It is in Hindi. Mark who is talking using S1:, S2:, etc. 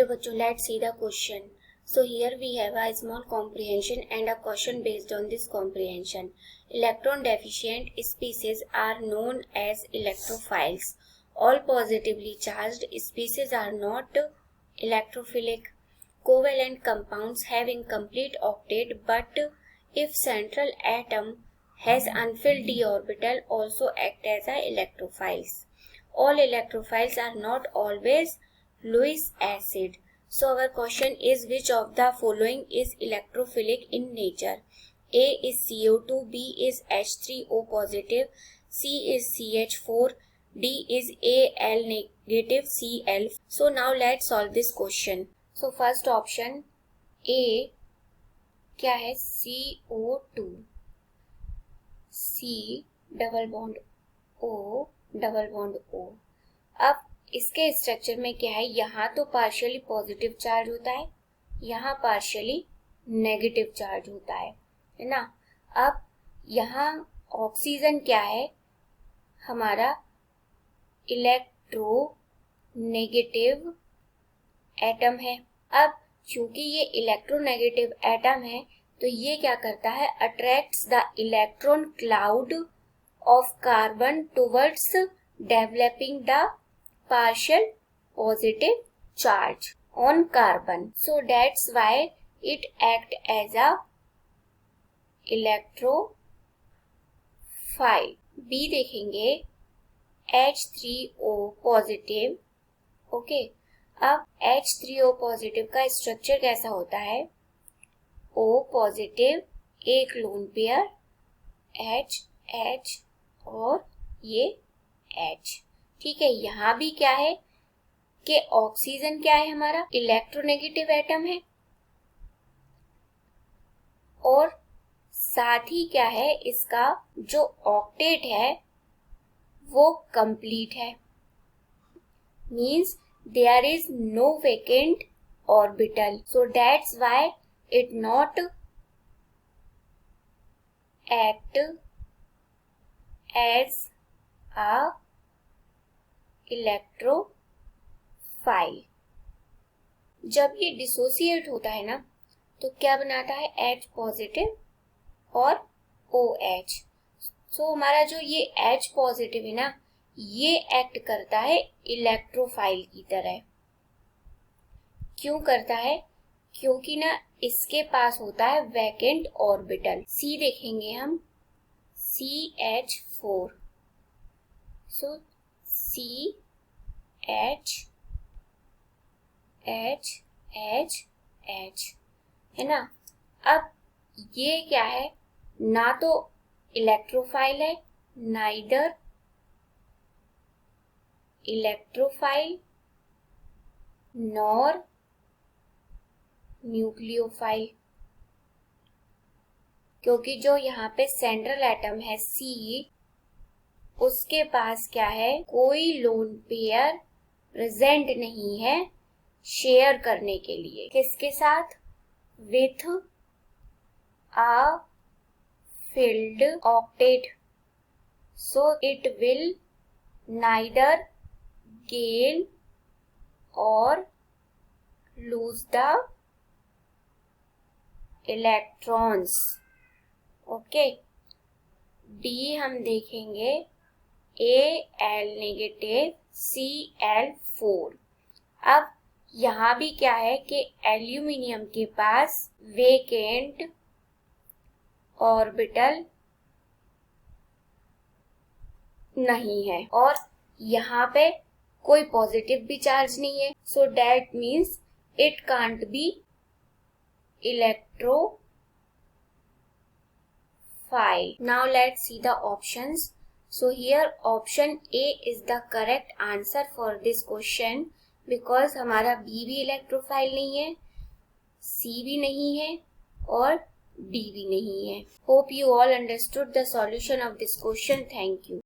S1: Hello bachcho, let's see the question. So here we have a small comprehension and a question based on this comprehension. Electron deficient species are known as electrophiles. All positively charged species are not electrophilic. Covalent compounds have incomplete octet, but if central atom has unfilled d orbital also act as a electrophiles. All electrophiles are not always Lewis acid. So our question is, which of the following is electrophilic in nature? A is CO2, B is H3O positive, C is CH4, D is Al negative Cl. So now let's solve this question. So first option A क्या है? CO2, C double bond O double bond O. अब इसके स्ट्रक्चर में क्या है? यहाँ तो पार्शियली पॉजिटिव चार्ज होता है, यहाँ पार्शियली नेगेटिव चार्ज होता है ना. अब यहाँ ऑक्सीजन क्या है? हमारा इलेक्ट्रो नेगेटिव एटम है. अब चूंकि ये इलेक्ट्रोनेगेटिव एटम है तो ये क्या करता है? Attracts the electron cloud of carbon towards developing the partial positive charge on carbon. So that's why it act as a electrophile. B देखेंगे H3O positive. ओके, अब H3O positive का स्ट्रक्चर कैसा होता है? O positive, एक लोन पेयर H H और ये H. ठीक है, यहाँ भी क्या है कि ऑक्सीजन क्या है? हमारा इलेक्ट्रोनेगेटिव एटम है और साथ ही क्या है? इसका जो ऑक्टेट है वो कंप्लीट है. Means there is no vacant orbital. So that's why it not act as a electrophile. जब ये डिसोसिएट होता है ना तो क्या बनाता है? H पॉजिटिव और OH. सो हमारा जो ये H पॉजिटिव है ना, ये एक्ट करता है इलेक्ट्रोफाइल की तरह. क्यों करता है? क्योंकि ना इसके पास होता है वैकेंट ऑर्बिटल. C देखेंगे हम, CH4. सो C H H H H है ना. अब ये क्या है? ना तो इलेक्ट्रोफाइल है, नाइदर इलेक्ट्रोफाइल नॉर न्यूक्लियोफाइल. क्योंकि जो यहाँ पे सेंट्रल एटम है C, उसके पास क्या है? कोई लोन पेयर प्रेजेंट नहीं है शेयर करने के लिए. किसके साथ? With a filled octet. So it will neither gain or lose the electrons. Okay, D हम देखेंगे Al नेगेटिव Cl4. अब यहाँ भी क्या है कि एल्यूमिनियम के पास वेकेंट ऑर्बिटल नहीं है और यहाँ पे कोई पॉजिटिव भी चार्ज नहीं है. So that means it can't be electrophile. Now let's see the options. So here option A is the correct answer for this question because हमारा B भी इलेक्ट्रोफाइल नहीं है, C भी नहीं है और D भी नहीं है. Hope you all understood the solution of this question. Thank you.